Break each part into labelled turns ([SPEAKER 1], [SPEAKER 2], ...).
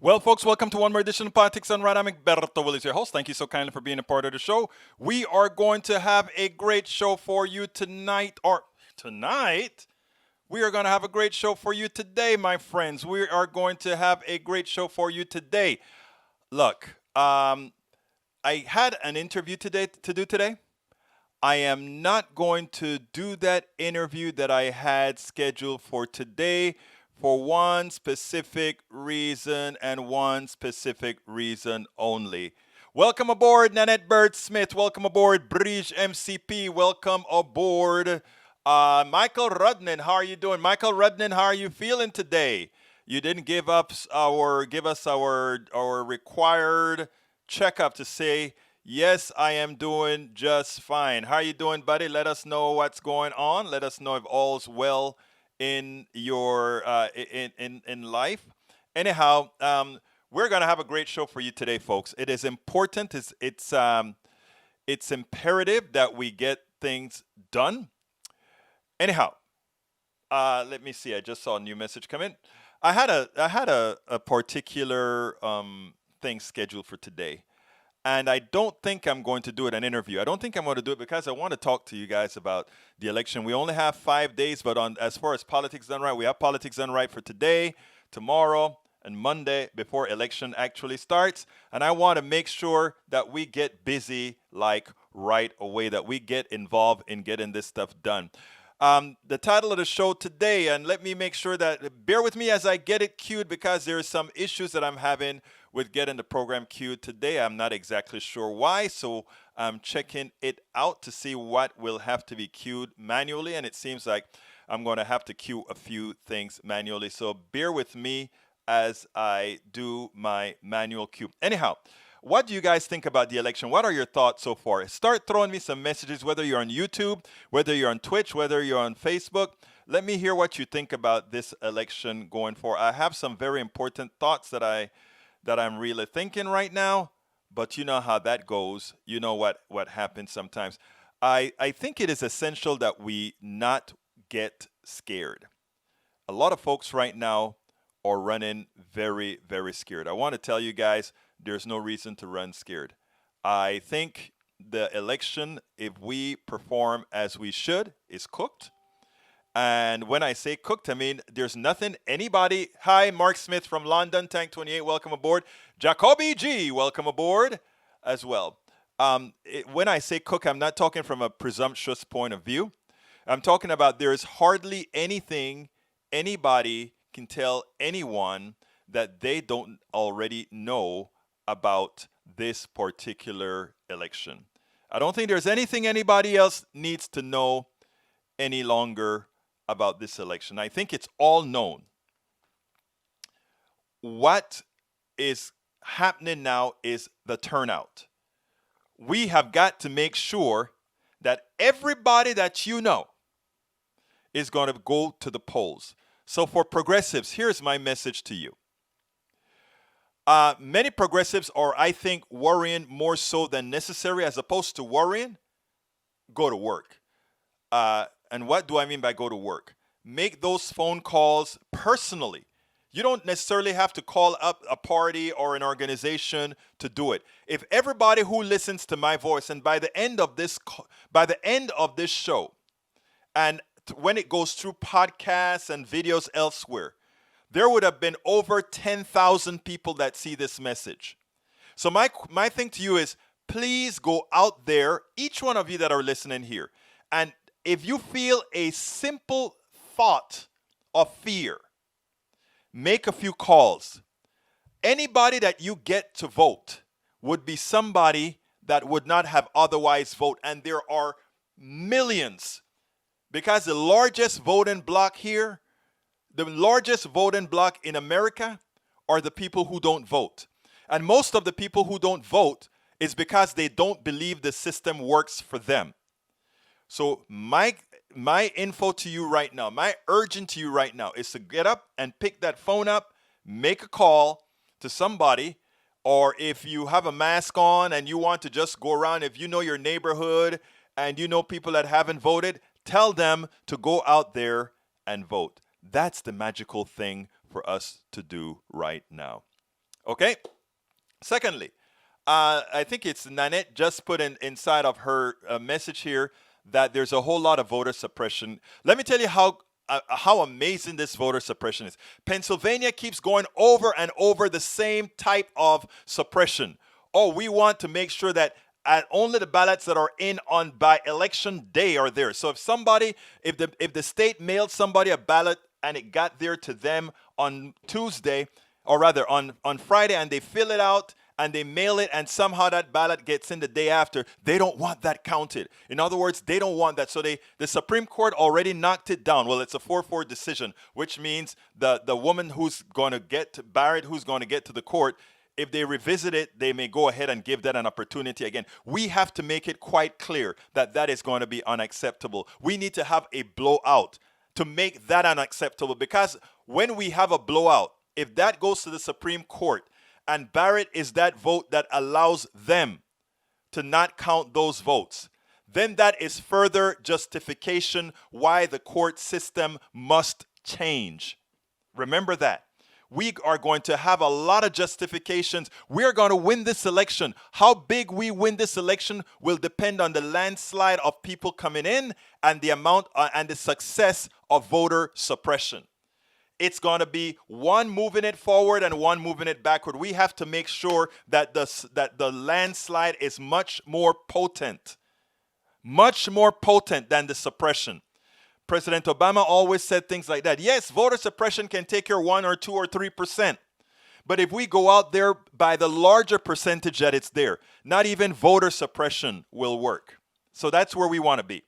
[SPEAKER 1] Well, folks, welcome to one more edition of Politics Done Right. I'm Egberto Willis, your host. Thank you so kindly for being a part of the show. We are going to have a great show for you tonight, or tonight. We are going to have a great show for you today, my friends. We are going to have a great show for you today. Look, I had an interview today to do today. I am not going to do that interview that I had scheduled for today for one specific reason and one specific reason only. Welcome aboard, Nanette Bird Smith. Welcome aboard, Bridge MCP. Welcome aboard, Michael Rudnin. How are you doing, Michael Rudnin? How are you feeling today? You didn't give us our required checkup to say yes, I am doing just fine. How are you doing, buddy? Let us know what's going on. Let us know if all's well in your in life. Anyhow, we're gonna have a great show for you today, folks. It is important. It's imperative that we get things done. Anyhow, let me see. I just saw a new message come in. I had a particular thing scheduled for today. And I don't think I'm going to do it an interview. I don't think I'm going to do it because I want to talk to you guys about the election. We only have 5 days, but as far as politics done right, we have politics done right for today, tomorrow, and Monday before election actually starts. And I want to make sure that we get busy like right away, that we get involved in getting this stuff done. The title of the show today, and let me make sure that, bear with me as I get it queued because there are some issues that I'm having with getting the program queued today. I'm not exactly sure why, so I'm checking it out to see what will have to be queued manually, and it seems like I'm going to have to queue a few things manually, so bear with me as I do my manual queue. Anyhow, what do you guys think about the election? What are your thoughts so far? Start throwing me some messages, whether you're on YouTube, whether you're on Twitch, whether you're on Facebook. Let me hear what you think about this election going forward. I have some very important thoughts that I'm really thinking right now, but you know how that goes. You know what happens sometimes. I think it is essential that we not get scared. A lot of folks right now are running very, very scared. I want to tell you guys, there's no reason to run scared. I think the election, if we perform as we should, is cooked. And when I say cooked, I mean there's nothing anybody. Hi, Mark Smith from London, Tank 28, welcome aboard. Jacoby G, welcome aboard as well. When I say cook, I'm not talking from a presumptuous point of view. I'm talking about there's hardly anything anybody can tell anyone that they don't already know about this particular election. I don't think there's anything anybody else needs to know any longer about this election. I think it's all known. What is happening now is the turnout. We have got to make sure that everybody that you know is going to go to the polls. So for progressives, here's my message to you. Many progressives are, I think, worrying more so than necessary. As opposed to worrying, go to work. And what do I mean by go to work? Make those phone calls personally. You don't necessarily have to call up a party or an organization to do it. If everybody who listens to my voice, and by the end of this show, and when it goes through podcasts and videos elsewhere, there would have been over 10,000 people that see this message. So my thing to you is, please go out there, each one of you that are listening here, and if you feel a simple thought of fear, make a few calls. Anybody that you get to vote would be somebody that would not have otherwise voted, and there are millions, because the largest voting bloc here, the largest voting bloc in America are the people who don't vote. And most of the people who don't vote is because they don't believe the system works for them. So my info to you right now, my urging to you right now is to get up and pick that phone up, make a call to somebody, or if you have a mask on and you want to just go around, if you know your neighborhood and you know people that haven't voted, tell them to go out there and vote. That's the magical thing for us to do right now. Okay? Secondly, I think it's Nanette just put inside of her message here that there's a whole lot of voter suppression. Let me tell you how amazing this voter suppression is. Pennsylvania keeps going over and over the same type of suppression. Oh, we want to make sure that only the ballots that are in on by election day are there. So if the state mailed somebody a ballot and it got there to them on Tuesday, or rather on Friday, and they fill it out and they mail it, and somehow that ballot gets in the day after, they don't want that counted. In other words, they don't want that. So the Supreme Court already knocked it down. Well, it's a 4-4 decision, which means the woman who's going to get to Barrett, who's going to get to the court, if they revisit it, they may go ahead and give that an opportunity again. We have to make it quite clear that that is going to be unacceptable. We need to have a blowout to make that unacceptable, because when we have a blowout, if that goes to the Supreme Court and Barrett is that vote that allows them to not count those votes, then that is further justification why the court system must change. Remember that. We are going to have a lot of justifications. We are going to win this election. How big we win this election will depend on the landslide of people coming in and the amount and the success of voter suppression. It's going to be one moving it forward and one moving it backward. We have to make sure that the landslide is much more potent than the suppression. President Obama always said things like that. Yes, voter suppression can take your 1 or 2 or 3%. But if we go out there by the larger percentage that it's there, not even voter suppression will work. So that's where we want to be.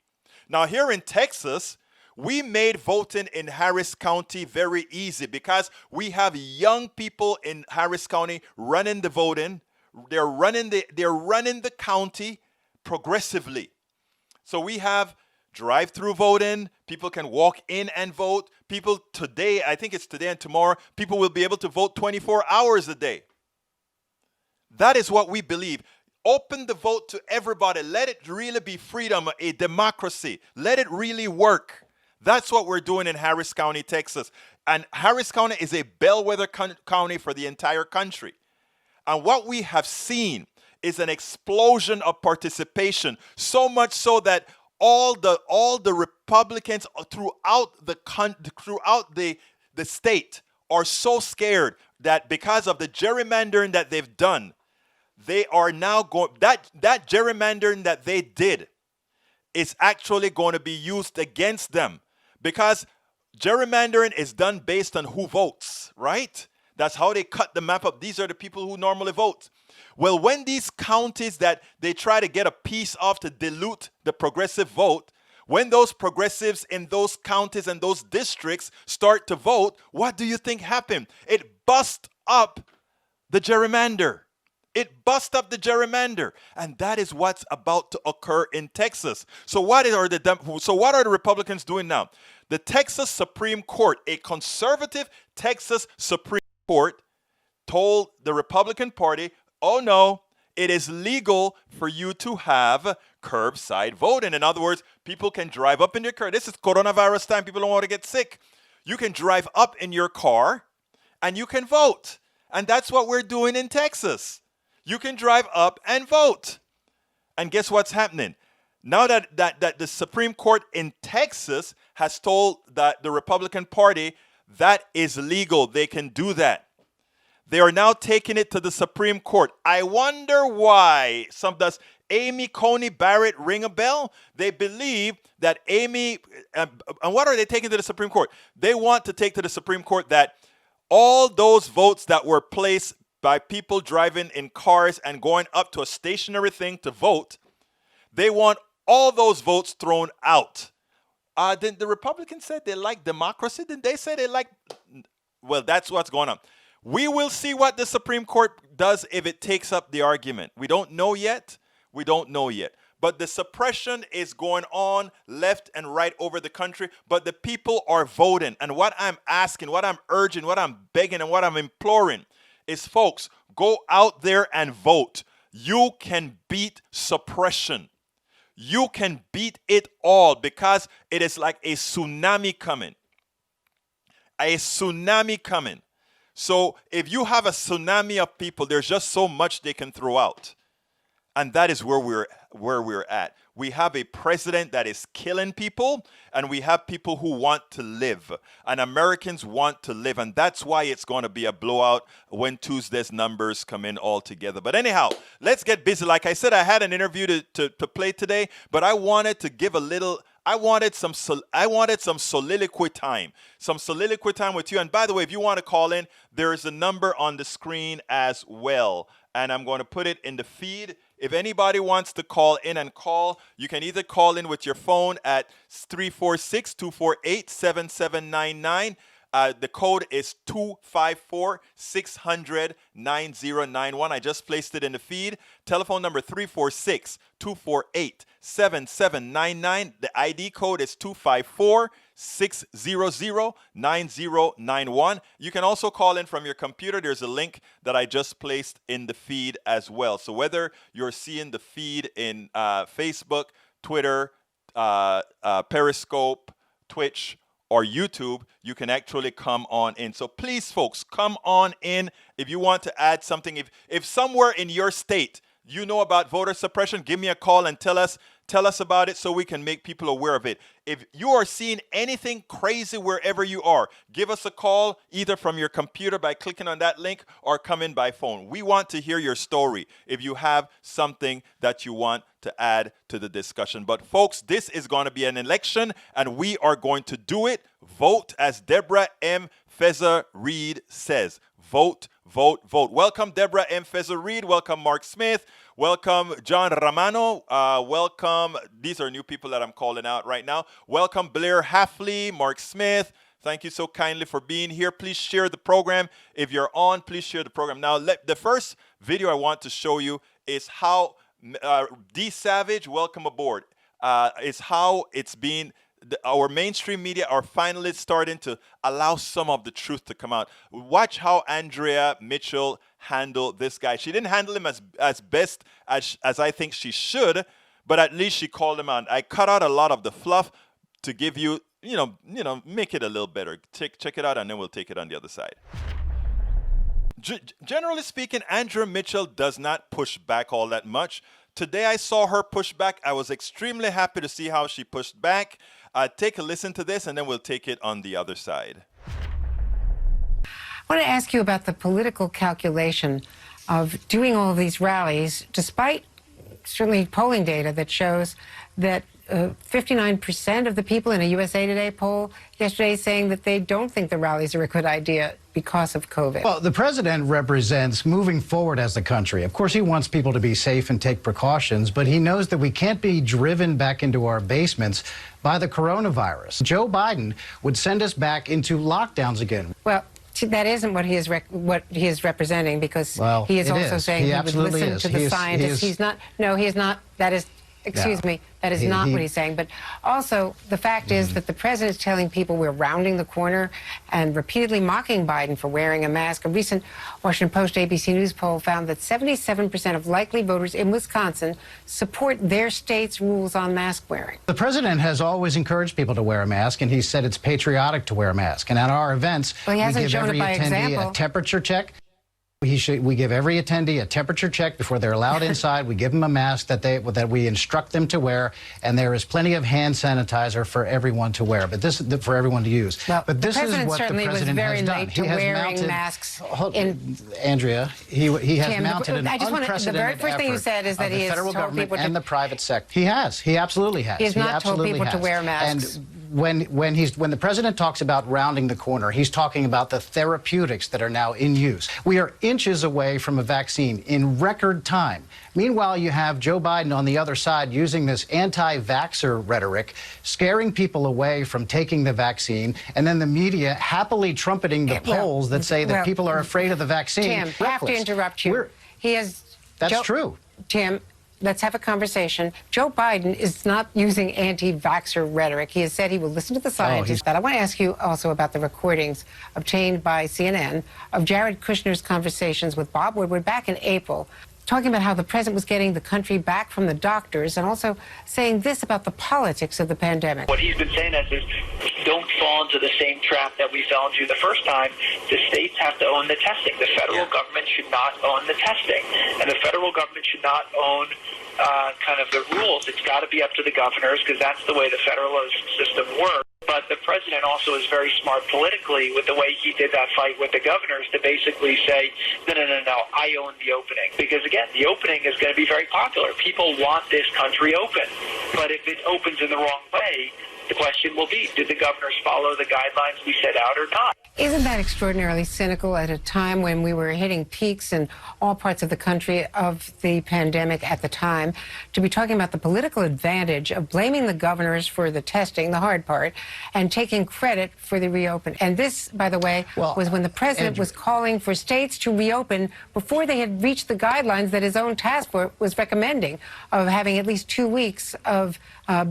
[SPEAKER 1] Now, here in Texas, we made voting in Harris County very easy because we have young people in Harris County running the voting. They're running the county progressively. So we have drive-through voting. People can walk in and vote. People today, I think it's today and tomorrow, people will be able to vote 24 hours a day. That is what we believe. Open the vote to everybody. Let it really be freedom, a democracy. Let it really work. That's what we're doing in Harris County, Texas. And Harris County is a bellwether county for the entire country. And what we have seen is an explosion of participation, so much so that all the Republicans throughout the state are so scared that because of the gerrymandering that they've done, they are now going, that gerrymandering that they did is actually going to be used against them, because gerrymandering is done based on who votes, right? That's how they cut the map up. These are the people who normally vote. Well, when these counties that they try to get a piece of to dilute the progressive vote, when those progressives in those counties and those districts start to vote, what do you think happened? It bust up the gerrymander. It bust up the gerrymander. And that is what's about to occur in Texas. So what are the Republicans doing now? The Texas Supreme Court, a conservative Texas Supreme Court, told the Republican Party, oh no, it is legal for you to have curbside voting. In other words, people can drive up in their car. This is coronavirus time. People don't want to get sick. You can drive up in your car and you can vote. And that's what we're doing in Texas. You can drive up and vote. And guess what's happening? Now that the Supreme Court in Texas has told that the Republican Party that is legal, they can do that. They are now taking it to the Supreme Court. I wonder why. Does Amy Coney Barrett ring a bell? They believe that and what are they taking to the Supreme Court? They want to take to the Supreme Court that all those votes that were placed by people driving in cars and going up to a stationary thing to vote, they want all those votes thrown out. Then the Republicans said they like democracy. Didn't they say they like? Well, that's what's going on. We will see what the Supreme Court does if it takes up the argument. We don't know yet. But the suppression is going on left and right over the country. But the people are voting. And what I'm asking, what I'm urging, what I'm begging, and what I'm imploring is, folks, go out there and vote. You can beat suppression. You can beat it all, because it is like a tsunami coming. A tsunami coming. So if you have a tsunami of people, there's just so much they can throw out. And that is where we're at. We have a president that is killing people, and we have people who want to live. And Americans want to live. And that's why it's going to be a blowout when Tuesday's numbers come in all together. But anyhow, let's get busy. Like I said, I had an interview to play today, but I wanted to give a little. I wanted some soliloquy time. Some soliloquy time with you. And by the way, if you want to call in, there is a number on the screen as well. And I'm going to put it in the feed. If anybody wants to call in and call, you can either call in with your phone at 346-248-7799. The code is 254-600-9091. I just placed it in the feed. Telephone number 346-248-7799. The ID code is 254-600-9091. You can also call in from your computer. There's a link that I just placed in the feed as well. So whether you're seeing the feed in Facebook, Twitter, Periscope, Twitch, or YouTube, you can actually come on in. So please, folks, come on in if you want to add something. If somewhere in your state you know about voter suppression, give me a call and tell us about it so we can make people aware of it. If you are seeing anything crazy wherever you are, give us a call either from your computer by clicking on that link or come in by phone. We want to hear your story if you have something that you want to add to the discussion. But folks, this is going to be an election and we are going to do it. Vote, as Deborah M. Feza-Reed says. Vote, vote, vote. Welcome, Deborah M. Feza-Reed. Welcome, Mark Smith. Welcome, John Romano. Welcome. These are new people that I'm calling out right now. Welcome, Blair Hafley, Mark Smith. Thank you so kindly for being here. Please share the program. If you're on, please share the program. Now, the first video I want to show you is how D Savage, welcome aboard, is how it's been. Our mainstream media are finally starting to allow some of the truth to come out. Watch how Andrea Mitchell handled this guy. She didn't handle him as best as I think she should, but at least she called him out. I cut out a lot of the fluff to give you, make it a little better. Check it out, and then we'll take it on the other side. Generally speaking, Andrea Mitchell does not push back all that much. Today I saw her push back. I was extremely happy to see how she pushed back. Take a listen to this, and then we'll take it on the other side.
[SPEAKER 2] I want to ask you about the political calculation of doing all of these rallies, despite certainly polling data that shows that 59% of the people in a USA Today poll yesterday saying that they don't think the rallies are a good idea because of COVID.
[SPEAKER 3] Well, the president represents moving forward as the country. Of course, he wants people to be safe and take precautions, but he knows that we can't be driven back into our basements by the coronavirus. Joe Biden would send us back into lockdowns again.
[SPEAKER 2] Well, that isn't what he is representing, because he is also saying he would listen to the scientists. He's not. No, he is not. That is. Excuse me, that is not what he's saying. But also, the fact is that the president is telling people we're rounding the corner and repeatedly mocking Biden for wearing a mask. A recent Washington Post ABC News poll found that 77% of likely voters in Wisconsin support their state's rules on mask wearing.
[SPEAKER 3] The president has always encouraged people to wear a mask, and he said it's patriotic to wear a mask. And at our events, we give every attendee a temperature check. We give every attendee a temperature check before they're allowed inside. We give them a mask that we instruct them to wear, and there is plenty of hand sanitizer for everyone to wear. But this for everyone to use.
[SPEAKER 2] Well,
[SPEAKER 3] but this is what the president has done.
[SPEAKER 2] He has mounted masks.
[SPEAKER 3] Andrea, he has mounted an unprecedented
[SPEAKER 2] the very first thing you said is that he has told people
[SPEAKER 3] and the private sector. He has. He absolutely has.
[SPEAKER 2] He has not told people to wear masks.
[SPEAKER 3] And when the president talks about rounding the corner, he's talking about the therapeutics that are now in use. We are inches away from a vaccine in record time. Meanwhile, you have Joe Biden on the other side using this anti-vaxxer rhetoric, scaring people away from taking the vaccine, and then the media happily trumpeting the polls that say that people are afraid of the vaccine.
[SPEAKER 2] Tim, I have to interrupt you.
[SPEAKER 3] That's true.
[SPEAKER 2] Tim, let's have a conversation. Joe Biden is not using anti-vaxxer rhetoric. He has said he will listen to the scientists. But I want to ask you also about the recordings obtained by CNN of Jared Kushner's conversations with Bob Woodward back in April. talking about how the president was getting the country back from the doctors and also saying this about the politics of the pandemic.
[SPEAKER 4] What he's been saying is don't fall into the same trap that we fell into the first time. The states have to own the testing. The federal government should not own the testing. And the federal government should not own kind of the rules. It's got to be up to the governors because that's the way the federalism system works. But the president also is very smart politically with the way he did that fight with the governors to basically say, no, I own the opening. Because, again, the opening is going to be very popular. People want this country open. But if it opens in the wrong way, the question will be, did the governors follow the guidelines we set out or not?
[SPEAKER 2] Isn't that extraordinarily cynical at a time when we were hitting peaks in all parts of the country of the pandemic at the time, to be talking about the political advantage of blaming the governors for the testing, the hard part, and taking credit for the reopen? And this, by the way, was when the president was calling for states to reopen before they had reached the guidelines that his own task force was recommending of having at least 2 weeks of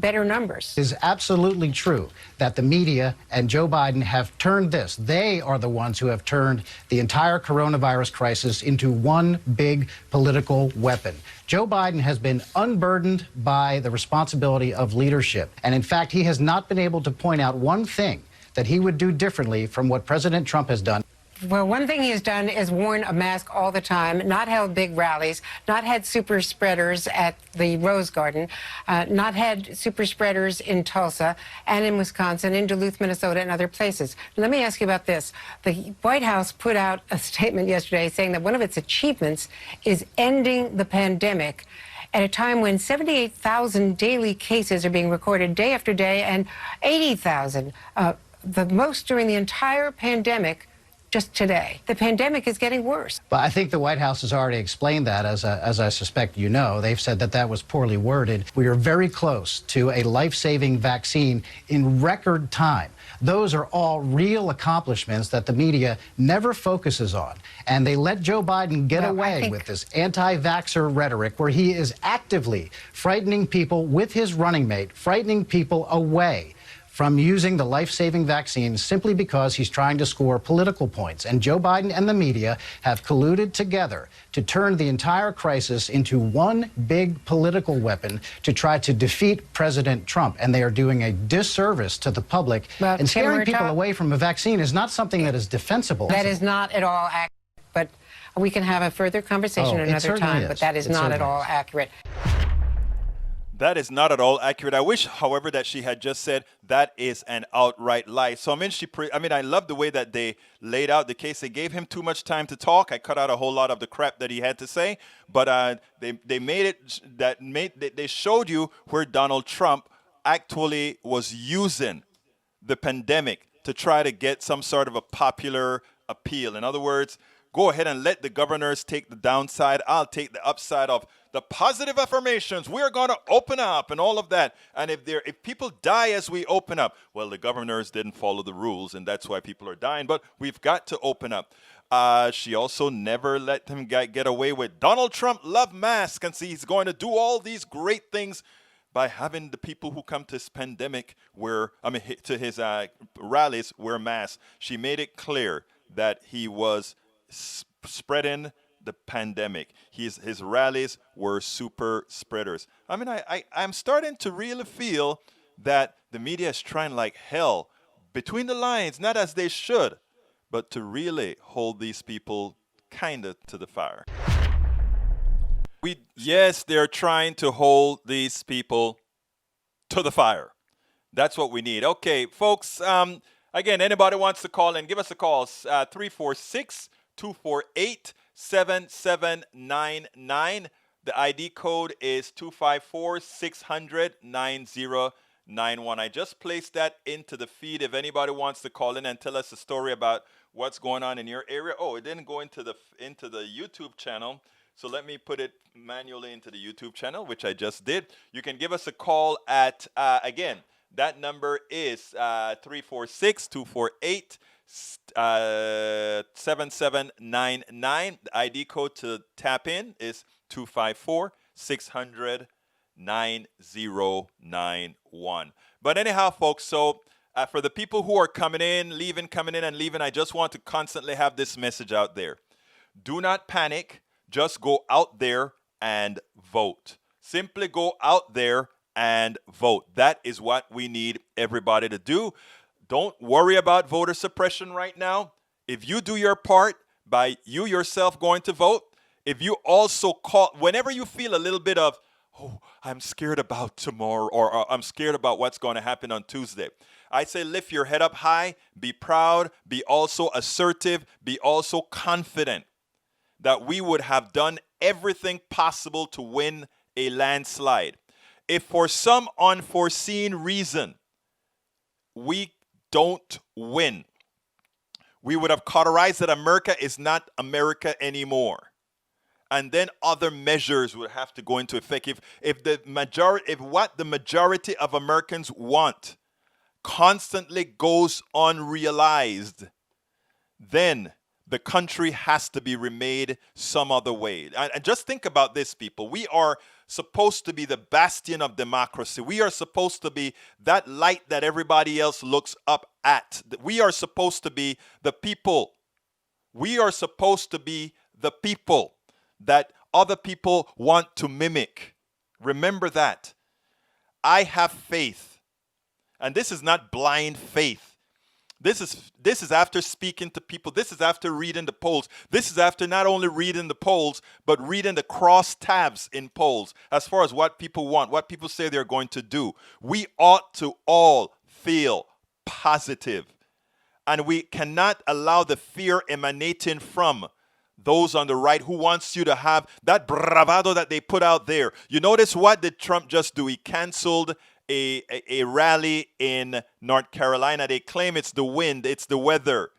[SPEAKER 2] better numbers.
[SPEAKER 3] It is absolutely true that the media and Joe Biden have turned this. They are the ones who have turned the entire coronavirus crisis into one big political weapon. Joe Biden has been unburdened by the responsibility of leadership. And in fact, he has not been able to point out one thing that he would do differently from what President Trump has done.
[SPEAKER 2] Well, one thing he has done is worn a mask all the time, not held big rallies, not had super spreaders at the Rose Garden, not had super spreaders in Tulsa and in Wisconsin, in Duluth, Minnesota, and other places. Let me ask you about this. The White House put out a statement yesterday saying that one of its achievements is ending the pandemic at a time when 78,000 daily cases are being recorded day after day and 80,000, the most during the entire pandemic. Just today. The pandemic is getting worse.
[SPEAKER 3] But I think the White House has already explained that, as I suspect you know. They've said that that was poorly worded. We are very close to a life-saving vaccine in record time. Those are all real accomplishments that the media never focuses on. And they let Joe Biden get away with this anti-vaxxer rhetoric where he is actively frightening people with his running mate, frightening people away from using the life-saving vaccine simply because he's trying to score political points. And Joe Biden and the media have colluded together to turn the entire crisis into one big political weapon to try to defeat President Trump. And they are doing a disservice to the public. And scaring people away from a vaccine is not something that is defensible.
[SPEAKER 2] That is not at all accurate. But we can have a further conversation another time, but that is not at all accurate.
[SPEAKER 1] That is not at all accurate. I wish, however, that she had just said that is an outright lie. So, I love the way that they laid out the case. They gave him too much time to talk. I cut out a whole lot of the crap that he had to say. But they made it, they showed you where Donald Trump actually was using the pandemic to try to get some sort of a popular appeal. In other words, go ahead and let the governors take the downside. I'll take the upside of the positive affirmations. We're going to open up and all of that. And if people die as we open up, well, the governors didn't follow the rules, and that's why people are dying. But we've got to open up. She also never let him get away with Donald Trump love masks, and see he's going to do all these great things by having the people who come to his pandemic to his rallies wear masks. She made it clear that he was spreading the pandemic. His rallies were super spreaders. I'm starting to really feel that the media is trying like hell between the lines, not as they should, but to really hold these people kind of to the fire. Yes, they're trying to hold these people to the fire. That's what we need. Okay, folks, again, anybody wants to call in, give us a call. 346-248-7799. The ID code is 254-600-9091. I just placed that into the feed. If anybody wants to call in and tell us a story about what's going on in your area. Oh, it didn't go into the YouTube channel. So let me put it manually into the YouTube channel, which I just did. You can give us a call at, again, that number is 346-248-7799. The ID code to tap in is 254-600-9091. But anyhow, folks, so for the people who are coming in, leaving, I just want to constantly have this message out there. Do not panic. just go out there and vote. Simply go out there and vote. That is what we need everybody to do. Don't worry about voter suppression right now. If you do your part by you yourself going to vote, if you also call, whenever you feel a little bit of, oh, I'm scared about tomorrow, or I'm scared about what's going to happen on Tuesday, I say lift your head up high, be proud, be also assertive, be also confident that we would have done everything possible to win a landslide. If for some unforeseen reason we don't win, we would have cauterized that America is not America anymore. And then other measures would have to go into effect. If what the majority of Americans want constantly goes unrealized, then the country has to be remade some other way. And just think about this, people. We are supposed to be the bastion of democracy. We are supposed to be that light that everybody else looks up at. We are supposed to be the people. We are supposed to be the people that other people want to mimic. Remember that. I have faith. And this is not blind faith. This is after speaking to people. This is after reading the polls. This is after not only reading the polls, but reading the cross tabs in polls as far as what people want, what people say they're going to do. We ought to all feel positive. And we cannot allow the fear emanating from those on the right who wants you to have that bravado that they put out there. You notice what did Trump just do? He canceled a rally in North Carolina. They claim it's the wind, it's the weather.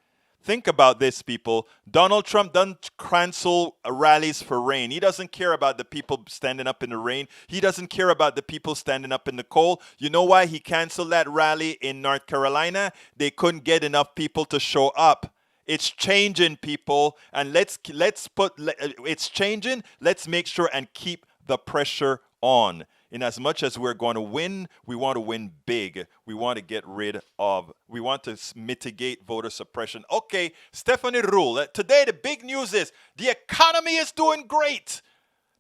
[SPEAKER 1] Think about this, people. Donald Trump doesn't cancel rallies for rain. He doesn't care about the people standing up in the rain. He doesn't care about the people standing up in the cold. You know why he canceled that rally in North Carolina? They couldn't get enough people to show up. It's changing, people, and it's changing. Let's make sure and keep the pressure on. In as much as we're going to win, we want to win big. We want to mitigate voter suppression. Okay, Stephanie Rule. Today, the big news is the economy is doing great.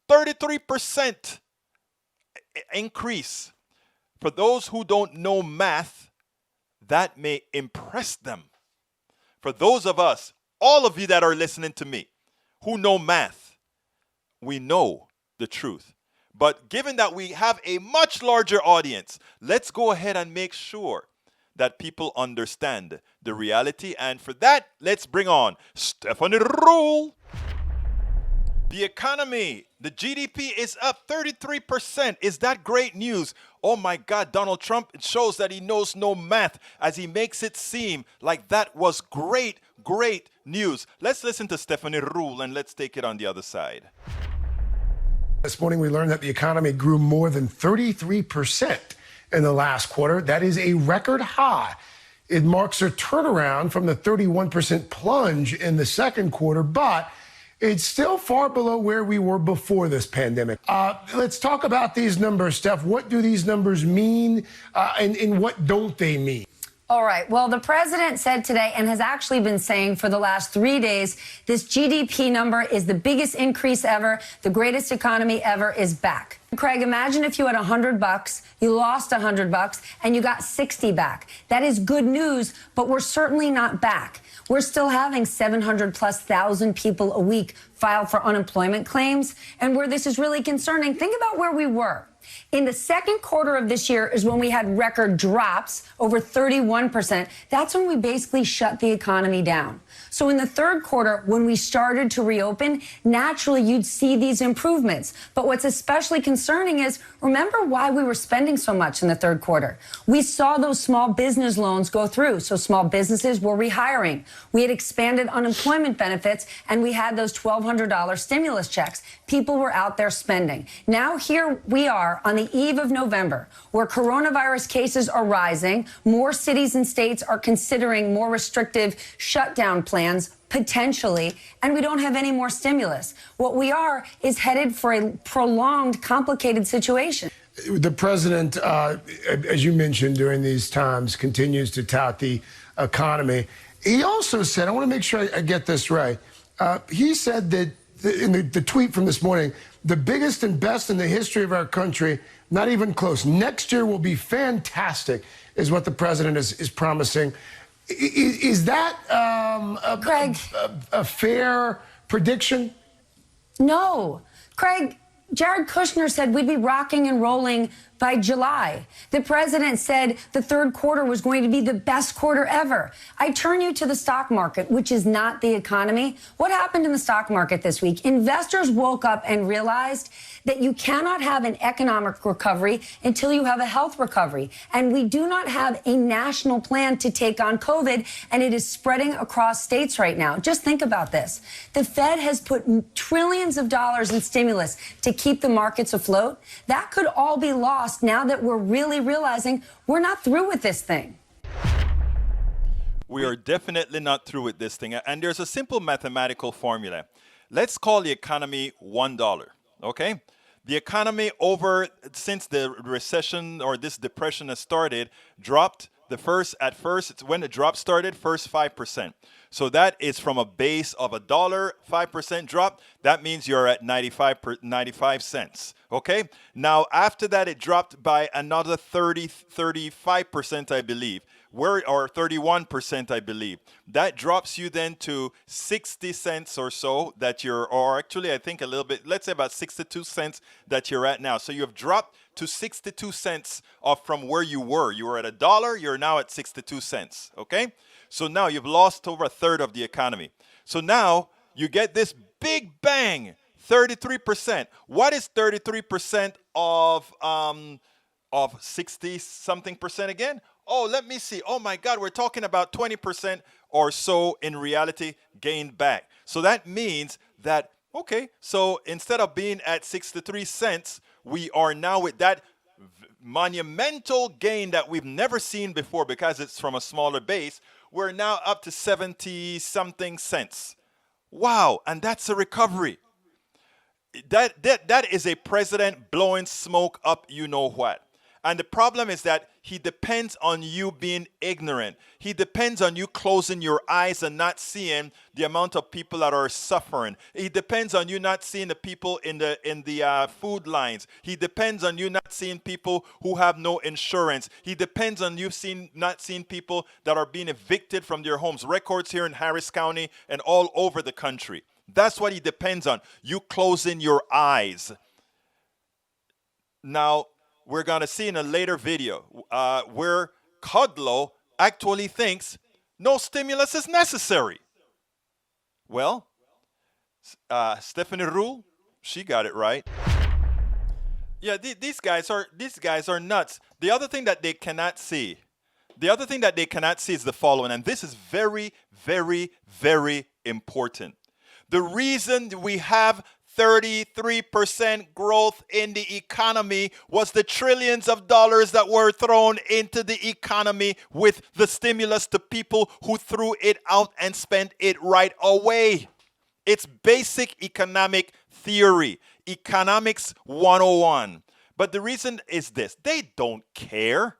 [SPEAKER 1] 33% increase. For those who don't know math, that may impress them. For those of us, all of you that are listening to me, who know math, we know the truth. But given that we have a much larger audience, let's go ahead and make sure that people understand the reality. And for that, let's bring on Stephanie Rule. The economy, the GDP is up 33%. Is that great news? Oh my God, Donald Trump, it shows that he knows no math as he makes it seem like that was great, great news. Let's listen to Stephanie Rule and let's take it on the other side.
[SPEAKER 5] This morning, we learned that the economy grew more than 33% in the last quarter. That is a record high. It marks a turnaround from the 31% plunge in the second quarter, but it's still far below where we were before this pandemic. Let's talk about these numbers, Steph. What do these numbers mean, and what don't they mean?
[SPEAKER 6] All right. Well, the president said today, and has actually been saying for the last 3 days, this GDP number is the biggest increase ever. The greatest economy ever is back. Craig, imagine if you had $100, you lost $100, and you got 60 back. That is good news, but we're certainly not back. We're still having 700,000+ people a week file for unemployment claims. And where this is really concerning, think about where we were. In the second quarter of this year is when we had record drops, over 31%. That's when we basically shut the economy down. So in the third quarter, when we started to reopen, naturally you'd see these improvements. But what's especially concerning is, remember why we were spending so much in the third quarter. We saw those small business loans go through. So small businesses were rehiring. We had expanded unemployment benefits, and we had those $1,200 stimulus checks. People were out there spending. Now here we are on the eve of November, where coronavirus cases are rising. More cities and states are considering more restrictive shutdown plans, potentially, and we don't have any more stimulus. What we are is headed for a prolonged, complicated situation.
[SPEAKER 5] The president, as you mentioned during these times, continues to tout the economy. He also said, I want to make sure I get this right. He said that the tweet from this morning, the biggest and best in the history of our country, not even close. Next year will be fantastic, is what the president is promising. Is that
[SPEAKER 6] Craig,
[SPEAKER 5] a fair prediction?
[SPEAKER 6] No. Craig, Jared Kushner said we'd be rocking and rolling by July. The president said the third quarter was going to be the best quarter ever. I turn you to the stock market, which is not the economy. What happened in the stock market this week? Investors woke up and realized that you cannot have an economic recovery until you have a health recovery. And we do not have a national plan to take on COVID, and it is spreading across states right now. Just think about this. The Fed has put trillions of dollars in stimulus to keep the markets afloat. That could all be lost now that we're really realizing we're not through with this thing.
[SPEAKER 1] We are definitely not through with this thing. And there's a simple mathematical formula. Let's call the economy $1, okay? The economy since the recession or this depression has started, dropped when the drop started, first 5%. So that is from a base of $1, 5% drop. That means you're at 95 cents. Okay. Now, after that, it dropped by another 35%, I believe. Or 31%, I believe. That drops you then to 60 cents or so or actually, I think a little bit, let's say about 62 cents that you're at now. So you have dropped to 62 cents off from where you were. You were at $1, you're now at 62 cents. Okay. So now you've lost over a third of the economy. So now you get this big bang, 33%. What is 33% of 60 something percent again? Oh, let me see. Oh my God, we're talking about 20% or so in reality gained back. So that means that, okay, so instead of being at 63 cents, we are now with that monumental gain that we've never seen before because it's from a smaller base. We're now up to 70 something cents. Wow, and that's a recovery. That is a president blowing smoke up you know what. And the problem is that he depends on you being ignorant. He depends on you closing your eyes and not seeing the amount of people that are suffering. He depends on you not seeing the people in the food lines. He depends on you not seeing people who have no insurance. He depends on you not seeing people that are being evicted from their homes. Records here in Harris County and all over the country. That's what he depends on. You closing your eyes. Now, we're going to see in a later video where Kudlow actually thinks no stimulus is necessary. Well, Stephanie Rule, she got it right. Yeah, these guys are nuts. The other thing that they cannot see is the following, and this is very, very, very important. The reason we have 33% growth in the economy was the trillions of dollars that were thrown into the economy with the stimulus to people who threw it out and spent it right away. It's basic economic theory, economics 101. But the reason is this: they don't care.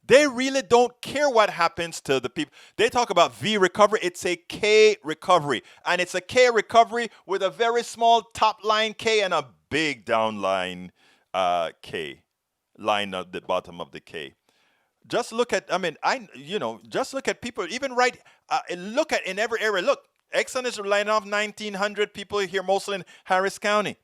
[SPEAKER 1] They really don't care what happens to the people. They talk about V recovery. It's a K recovery. And it's a K recovery with a very small top line K and a big down line K. Line at the bottom of the K. Just look at, just look at people, even look at in every area. Look, Exxon is laying off 1,900 people here, mostly in Harris County.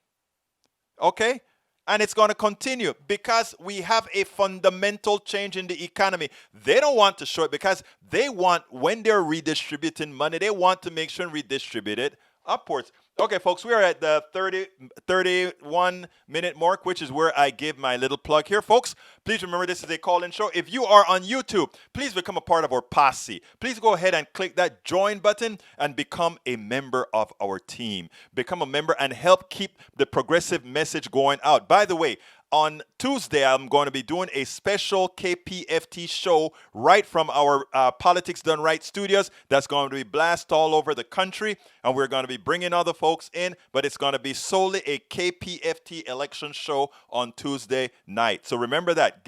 [SPEAKER 1] Okay? And it's going to continue because we have a fundamental change in the economy. They don't want to show it because they want, when they're redistributing money, they want to make sure and redistribute it upwards. Okay, folks, we are at the 31-minute mark, which is where I give my little plug here. Folks, please remember this is a call-in show. If you are on YouTube, please become a part of our posse. Please go ahead and click that join button and become a member of our team. Become a member and help keep the progressive message going out. By the way, on Tuesday, I'm going to be doing a special KPFT show right from our Politics Done Right studios. That's going to be blast all over the country, and we're going to be bringing other folks in, but it's going to be solely a KPFT election show on Tuesday night. So remember that.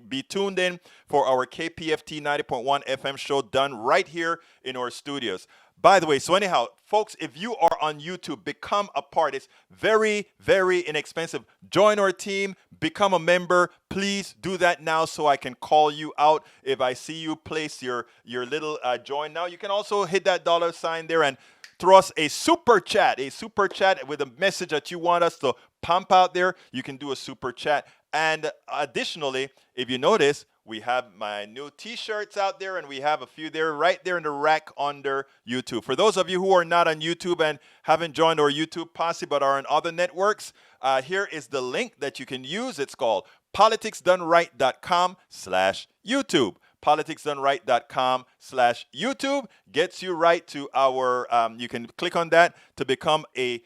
[SPEAKER 1] Be tuned in for our KPFT 90.1 FM show done right here in our studios. By the way, so anyhow, folks, if you are on YouTube, become a part. It's very, very inexpensive. Join our team, become a member. Please do that now so I can call you out if I see you place your little join now. You can also hit that $sign there and throw us a super chat with a message that you want us to pump out there. You can do a super chat. And additionally, if you notice, we have my new t-shirts out there, and we have a few there right there in the rack under YouTube. For those of you who are not on YouTube and haven't joined our YouTube posse but are on other networks, here is the link that you can use. It's called politicsdoneright.com/YouTube. politicsdoneright.com/YouTube gets you right to our, you can click on that to become a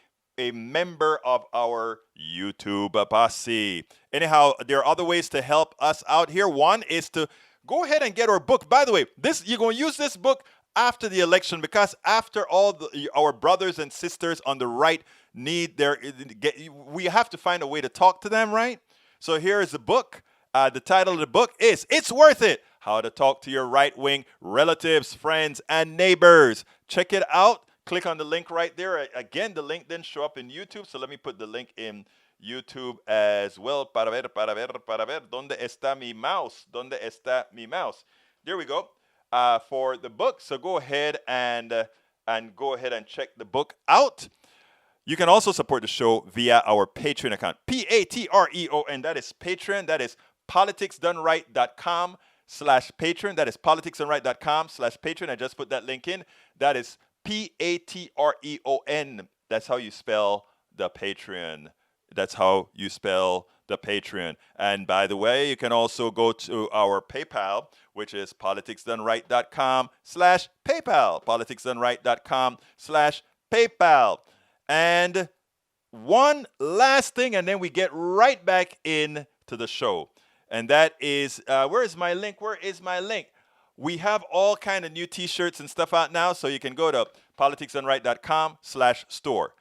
[SPEAKER 1] member of our YouTube posse. Anyhow, there are other ways to help us out here. One is to go ahead and get our book. By the way, you're going to use this book after the election, because after all our brothers and sisters on the right need we have to find a way to talk to them, right? So here is the book. The title of the book is It's Worth It: How to Talk to Your Right-Wing Relatives, Friends, and Neighbors. Check it out. Click on the link right there. Again, the link didn't show up in YouTube, so let me put the link in YouTube as well. Para ver. ¿Dónde está mi mouse? ¿Dónde está mi mouse? There we go. For the book. So go ahead and check the book out. You can also support the show via our Patreon account. Patreon. That is Patreon. That is politicsdoneright.com/Patreon. That is politicsdoneright.com/Patreon. I just put that link in. That is Patreon. That's how you spell the Patreon. That's how you spell the Patreon. And by the way, you can also go to our PayPal, which is politicsdoneright.com/PayPal. politicsdoneright.com/PayPal. And one last thing, and then we get right back into the show. And that is, where is my link? We have all kind of new t-shirts and stuff out now, so you can go to politicsdoneright.com/store.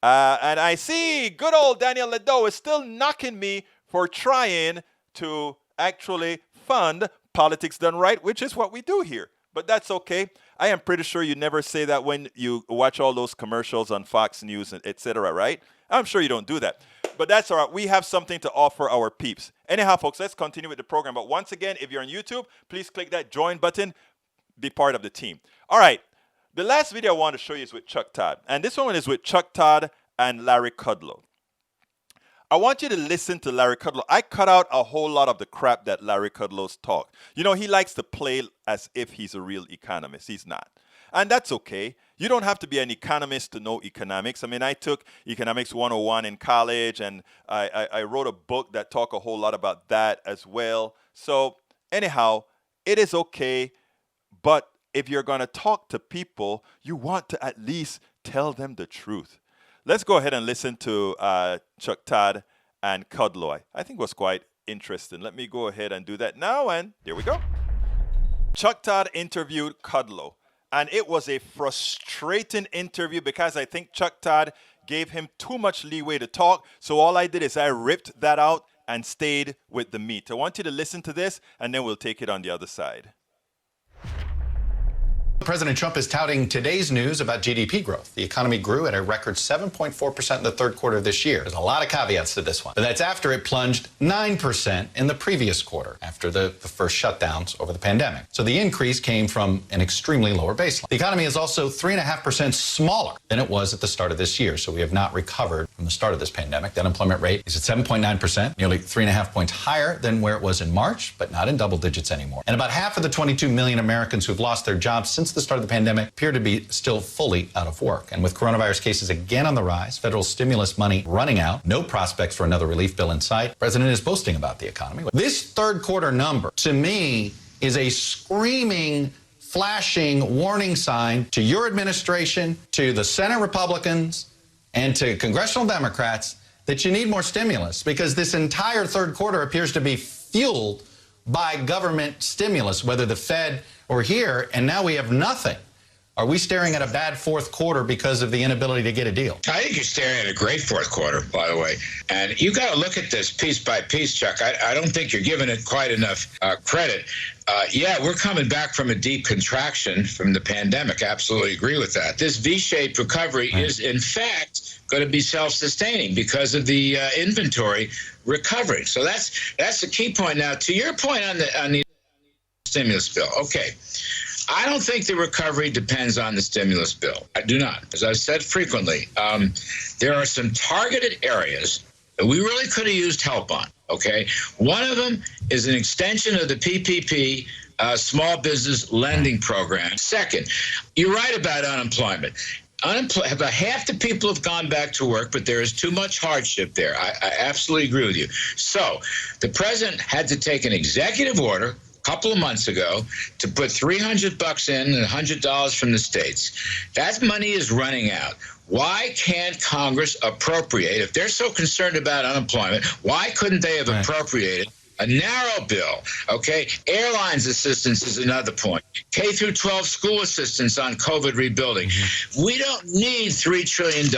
[SPEAKER 1] And I see good old Daniel Ledo is still knocking me for trying to actually fund Politics Done Right, which is what we do here. But that's okay. I am pretty sure you never say that when you watch all those commercials on Fox News, etc., right? I'm sure you don't do that. But that's all right. We have something to offer our peeps. Anyhow, folks, let's continue with the program. But once again, if you're on YouTube, please click that join button. Be part of the team. All right. The last video I want to show you is with Chuck Todd. And this one is with Chuck Todd and Larry Kudlow. I want you to listen to Larry Kudlow. I cut out a whole lot of the crap that Larry Kudlow's talk. You know, he likes to play as if he's a real economist. He's not. And that's okay. You don't have to be an economist to know economics. I mean, I took Economics 101 in college, and I wrote a book that talked a whole lot about that as well. So anyhow, it is okay. But if you're going to talk to people, you want to at least tell them the truth. Let's go ahead and listen to Chuck Todd and Kudlow. I think it was quite interesting. Let me go ahead and do that now, and there we go. Chuck Todd interviewed Kudlow, and it was a frustrating interview because I think Chuck Todd gave him too much leeway to talk. So all I did is I ripped that out and stayed with the meat. I want you to listen to this, and then we'll take it on the other side.
[SPEAKER 7] President Trump is touting today's news about GDP growth. The economy grew at a record 7.4% in the third quarter of this year. There's a lot of caveats to this one, but that's after it plunged 9% in the previous quarter, after the first shutdowns over the pandemic. So the increase came from an extremely lower baseline. The economy is also 3.5% smaller than it was at the start of this year, so we have not recovered from the start of this pandemic. The unemployment rate is at 7.9%, nearly 3.5 points higher than where it was in March, but not in double digits anymore. And about half of the 22 million Americans who've lost their jobs since the start of the pandemic appear to be still fully out of work. And with coronavirus cases again on the rise, federal stimulus money running out, no prospects for another relief bill in sight, the president is boasting about the economy. This third quarter number, to me, is a screaming, flashing warning sign to your administration, to the Senate Republicans, and to congressional Democrats that you need more stimulus, because this entire third quarter appears to be fueled by government stimulus, whether the Fed or here, and now we have nothing Are we staring at a bad fourth quarter because of the inability to get a deal?
[SPEAKER 8] I think you're staring at a great fourth quarter, by the way. And you got to look at this piece by piece, Chuck. I don't think you're giving it quite enough credit. Yeah, we're coming back from a deep contraction from the pandemic. Absolutely agree with that. This V-shaped recovery is, in fact, going to be self-sustaining because of the inventory recovery. So that's the key point. Now, to your point on the stimulus bill, okay. I don't think the recovery depends on the stimulus bill. I do not. As I've said frequently, there are some targeted areas that we really could have used help on, okay? One of them is an extension of the PPP small business lending program. Second, you're right about unemployment. About half the people have gone back to work, but there is too much hardship there. I absolutely agree with you. So the president had to take an executive order couple of months ago to put $300 in and $100 from the states. That money is running out. Why can't Congress appropriate? If they're so concerned about unemployment, why couldn't they have appropriated a narrow bill? Okay, airlines assistance is another point. K through 12 school assistance on COVID rebuilding. We don't need $3 trillion.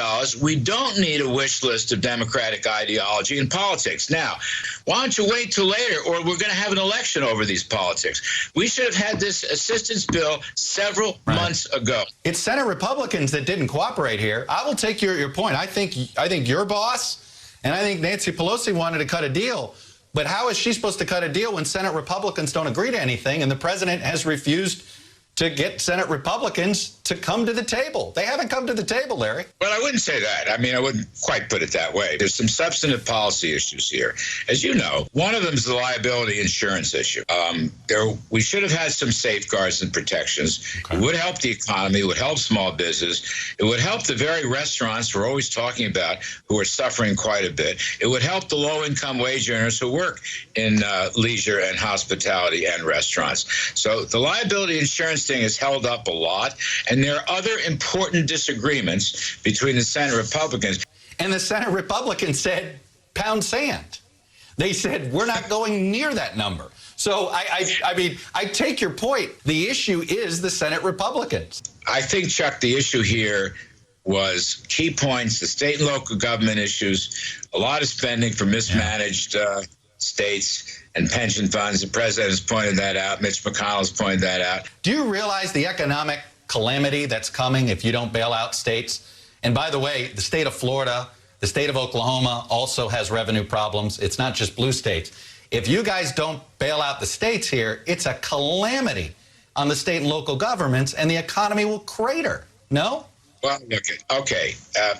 [SPEAKER 8] We don't need a wish list of Democratic ideology and politics. Now, why don't you wait till later, or we're going to have an election over these politics? We should have had this assistance bill several months ago.
[SPEAKER 7] It's Senate Republicans that didn't cooperate here. I will take your point. I think your boss and I think Nancy Pelosi wanted to cut a deal. But how is she supposed to cut a deal when Senate Republicans don't agree to anything and the president has refused to get Senate Republicans to come to the table? They haven't come to the table, Larry.
[SPEAKER 8] Well, I wouldn't say that. I mean, I wouldn't quite put it that way. There's some substantive policy issues here. As you know, one of them is the liability insurance issue. We should have had some safeguards and protections. Okay. It would help the economy. It would help small business. It would help the very restaurants we're always talking about who are suffering quite a bit. It would help the low-income wage earners who work in leisure and hospitality and restaurants. So the liability insurance thing is held up a lot, and there are other important disagreements between the Senate Republicans.
[SPEAKER 7] And the Senate Republicans said, pound sand. They said, we're not going near that number. So, I mean, I take your point. The issue is the Senate Republicans.
[SPEAKER 8] I think, Chuck, the issue here was key points, the state and local government issues, a lot of spending for mismanaged states and pension funds. The president has pointed that out. Mitch McConnell has pointed that out.
[SPEAKER 7] Do you realize the economic calamity that's coming if you don't bail out states? And by the way, the state of Florida, the state of Oklahoma also has revenue problems. It's not just blue states. If you guys don't bail out the states here, it's a calamity on the state and local governments, and the economy will crater. No?
[SPEAKER 8] Well, look, okay,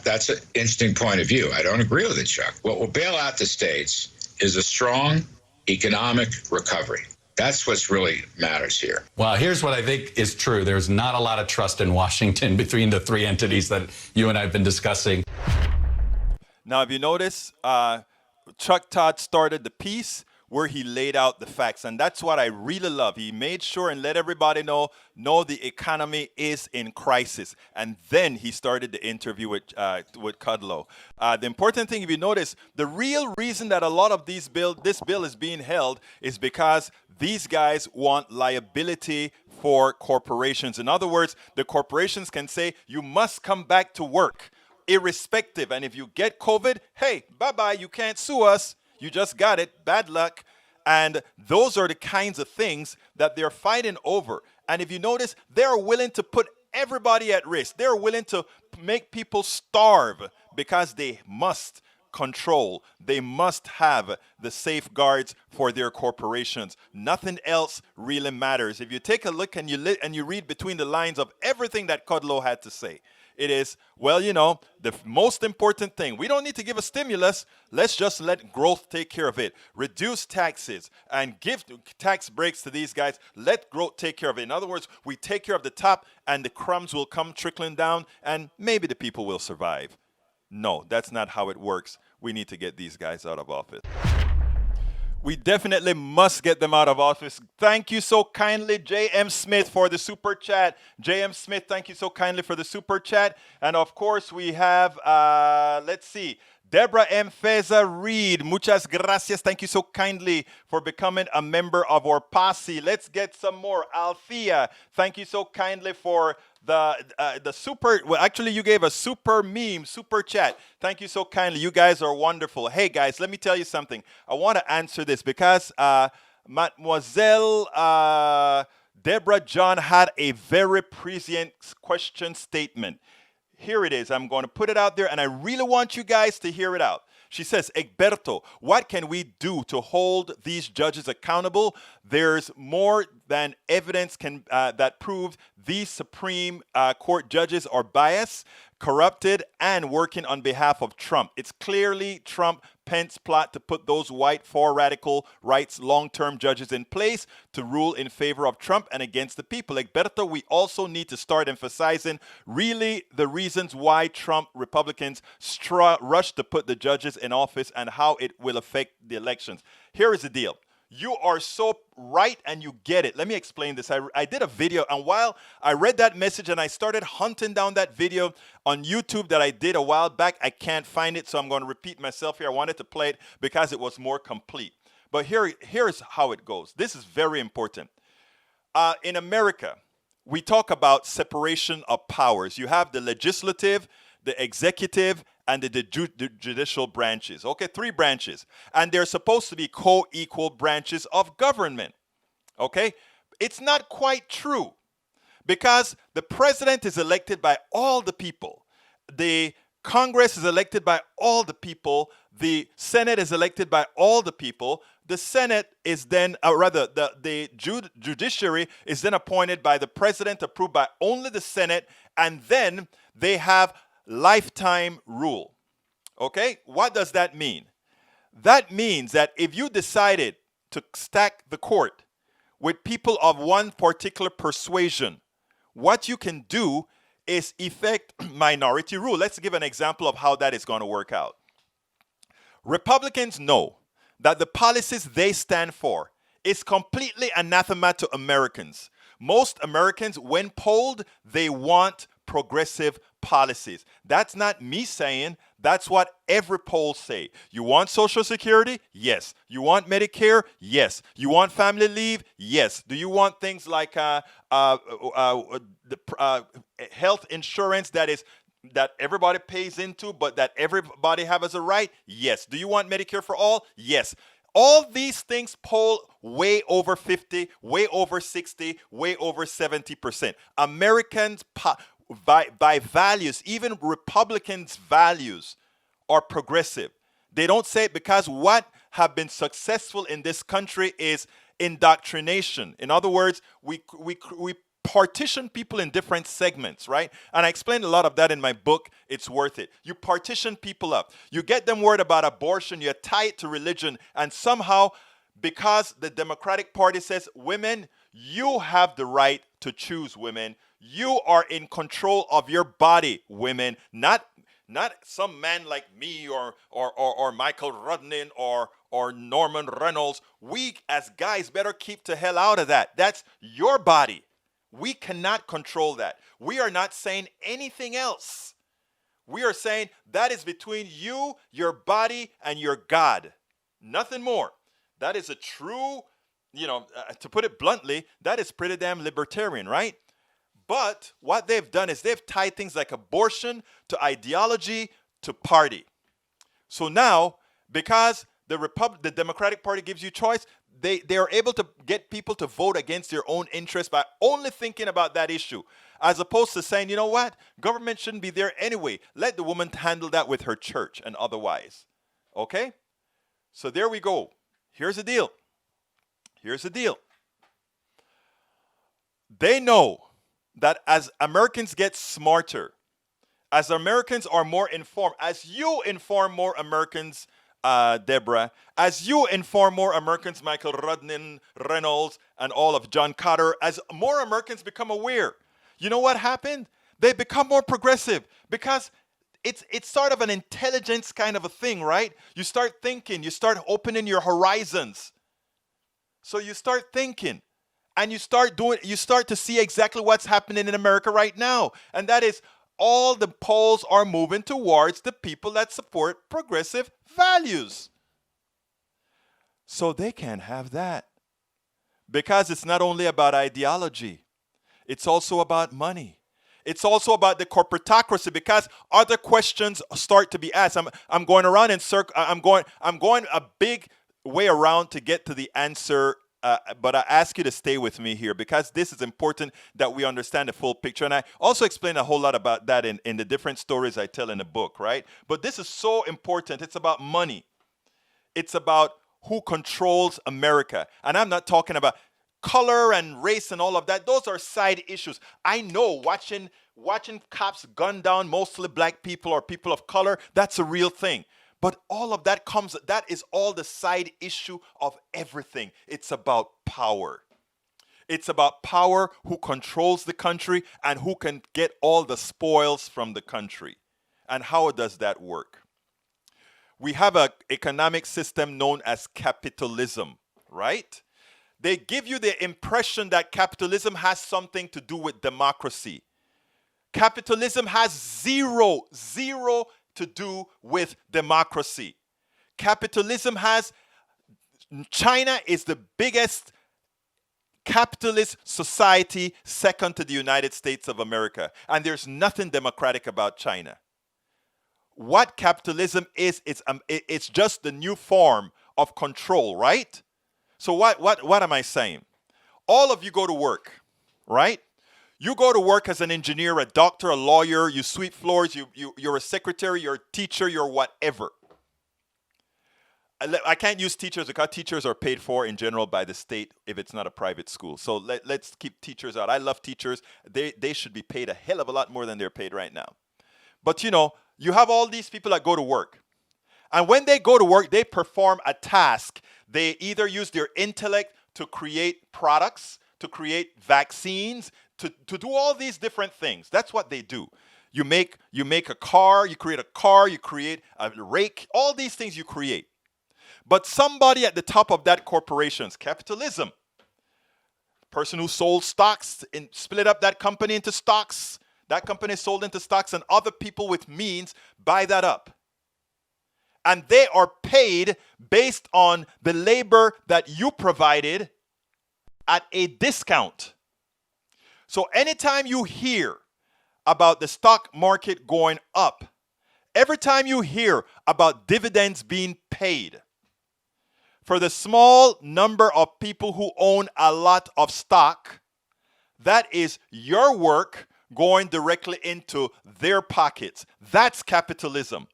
[SPEAKER 8] that's an interesting point of view. I don't agree with it, Chuck. What will bail out the states is a strong economic recovery. That's what's really matters here.
[SPEAKER 7] Well, here's what I think is true. There's not a lot of trust in Washington between the three entities that you and I have been discussing.
[SPEAKER 1] Now, if you notice, Chuck Todd started the piece where he laid out the facts, and that's what I really love. He made sure and let everybody know the economy is in crisis, and then he started the interview with Kudlow. The important thing, if you notice, the real reason that a lot of this bill is being held is because these guys want liability for corporations. In other words, the corporations can say, you must come back to work, irrespective. And if you get COVID, hey, bye-bye, you can't sue us. You just got it. Bad luck. And those are the kinds of things that they're fighting over. And if you notice, they're willing to put everybody at risk. They're willing to make people starve because they must control. They must have the safeguards for their corporations. Nothing else really matters. If you take a look and you read between the lines of everything that Kudlow had to say, it is, well, you know, the most important thing. We don't need to give a stimulus. Let's just let growth take care of it. Reduce taxes and give tax breaks to these guys. Let growth take care of it. In other words, we take care of the top and the crumbs will come trickling down and maybe the people will survive. No, that's not how it works. We need to get these guys out of office. We definitely must get them out of office. Thank you so kindly, J.M. Smith, for the super chat. J.M. Smith, thank you so kindly for the super chat. And of course, we have, let's see, Deborah M. Feza Reed, muchas gracias. Thank you so kindly for becoming a member of our posse. Let's get some more. Althea, thank you so kindly for the super, well, actually you gave a super meme, super chat. Thank you so kindly. You guys are wonderful. Hey guys, let me tell you something. I want to answer this because Mademoiselle Deborah John had a very prescient question statement. Here it is. I'm going to put it out there, and I really want you guys to hear it out. She says, Egberto, what can we do to hold these judges accountable? There's more than evidence that proves these Supreme Court judges are biased, corrupted, and working on behalf of Trump. It's clearly Trump-Pence plot to put those white for radical rights long-term judges in place to rule in favor of Trump and against the people. Egberto, we also need to start emphasizing really the reasons why Trump Republicans rushed to put the judges in office and how it will affect the elections. Here is the deal. You are so right and you get it. Let me explain this. I did a video, and while I read that message and I started hunting down that video on YouTube that I did a while back, I can't find it, so I'm going to repeat myself here. I wanted to play it because it was more complete. But here's how it goes. This is very important. In America, we talk about separation of powers. You have the legislative, the executive, and the judicial branches. Okay, 3 branches. And they're supposed to be co-equal branches of government. Okay? It's not quite true because the president is elected by all the people. The Congress is elected by all the people. The Senate is elected by all the people. The Senate is then, the judiciary is then appointed by the president, approved by only the Senate, and then they have lifetime rule. Okay? What does that mean? That means that if you decided to stack the court with people of one particular persuasion, what you can do is effect minority rule. Let's give an example of how that is going to work out. Republicans know that the policies they stand for is completely anathema to Americans. Most Americans, when polled, they want progressive policies. That's not me saying, that's what every poll say. You want Social Security? Yes. You want Medicare? Yes. You want family leave? Yes. Do you want things like health insurance that everybody pays into but that everybody have as a right? Yes. Do you want Medicare for all? Yes. All these things poll way over 50, way over 60, way over 70%. Americans by values, even Republicans' values are progressive. They don't say it because what have been successful in this country is indoctrination. In other words, we partition people in different segments, right? And I explained a lot of that in my book, It's Worth It. You partition people up. You get them worried about abortion, you tie it to religion, and somehow, because the Democratic Party says, women, you have the right to choose, women. You are in control of your body, women, not some man like me or Michael Rudnin or Norman Reynolds. We as guys better keep the hell out of that. That's your body. We cannot control that. We are not saying anything else. We are saying that is between you, your body, and your God. Nothing more. That is a true, to put it bluntly, that is pretty damn libertarian, right? But what they've done is they've tied things like abortion to ideology to party. So now, because the Democratic Party gives you choice, they are able to get people to vote against their own interests by only thinking about that issue, as opposed to saying, you know what, government shouldn't be there anyway. Let the woman handle that with her church and otherwise. Okay? So there we go. Here's the deal. Here's the deal. They know that as Americans get smarter, as Americans are more informed, as you inform more Americans, Deborah, as you inform more Americans, Michael Rudnin, Reynolds, and all of John Carter, as more Americans become aware, you know what happened? They become more progressive because it's sort of an intelligence kind of a thing, right? You start thinking, you start opening your horizons. So you start thinking. And you start to see exactly what's happening in America right now. And that is all the polls are moving towards the people that support progressive values. So they can't have that. Because it's not only about ideology, it's also about money. It's also about the corporatocracy, because other questions start to be asked. I'm going around in circle. I'm going a big way around to get to the answer. But I ask you to stay with me here, because this is important that we understand the full picture. And I also explain a whole lot about that in the different stories I tell in the book, right? But this is so important. It's about money. It's about who controls America. And I'm not talking about color and race and all of that. Those are side issues. I know watching cops gun down mostly black people or people of color, that's a real thing. But all of that that is all the side issue of everything. It's about power. It's about power, who controls the country and who can get all the spoils from the country. And how does that work? We have an economic system known as capitalism, right? They give you the impression that capitalism has something to do with democracy. Capitalism has zero to do with democracy. China is the biggest capitalist society, second to the United States of America. And there's nothing democratic about China. What capitalism is, it's just the new form of control, right? So what am I saying? All of you go to work, right? You go to work as an engineer, a doctor, a lawyer, you sweep floors, you're a secretary, you're a teacher, you're whatever. I can't use teachers because teachers are paid for in general by the state if it's not a private school. So let's keep teachers out. I love teachers. They should be paid a hell of a lot more than they're paid right now. But you have all these people that go to work. And when they go to work, they perform a task. They either use their intellect to create products, to create vaccines, to do all these different things. That's what they do. You make a car, you create a rake, all these things you create. But somebody at the top of that corporation's capitalism, person who sold stocks and split up that company into stocks, that company is sold into stocks, and other people with means buy that up. And they are paid based on the labor that you provided at a discount. So anytime you hear about the stock market going up, every time you hear about dividends being paid, for the small number of people who own a lot of stock, that is your work going directly into their pockets. That's capitalism.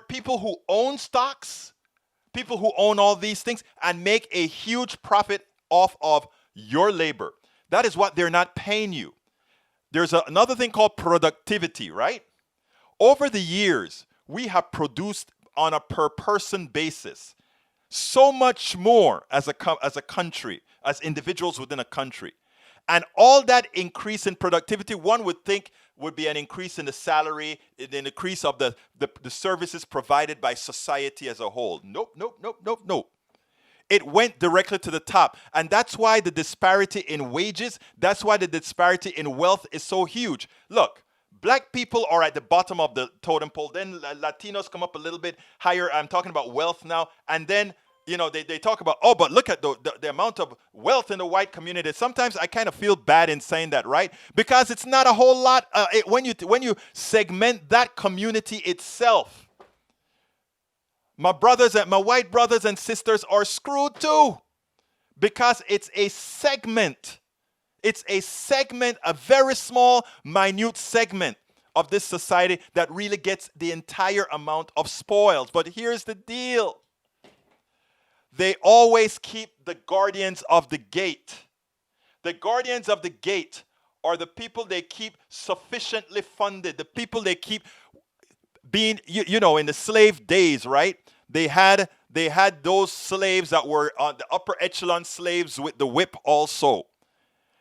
[SPEAKER 1] People who own stocks, people who own all these things and make a huge profit off of your labor. That is what they're not paying you. There's another thing called productivity, right? Over the years, we have produced on a per person basis so much more as a country, as individuals within a country. And all that increase in productivity, one would think, would be an increase in the salary, an increase of the services provided by society as a whole. Nope. It went directly to the top. And that's why the disparity in wages, that's why the disparity in wealth is so huge. Look, black people are at the bottom of the totem pole. Then Latinos come up a little bit higher. I'm talking about wealth now. And then they talk about, but look at the amount of wealth in the white community. Sometimes I kind of feel bad in saying that, right? Because it's not a whole lot when you segment that community itself. My white brothers and sisters are screwed too, because it's a segment. It's a segment, a very small, minute segment of this society that really gets the entire amount of spoils. But here's the deal. They always keep the guardians of the gate. The guardians of the gate are the people they keep sufficiently funded, the people they keep being, in the slave days, right? They had those slaves that were the upper echelon slaves with the whip also.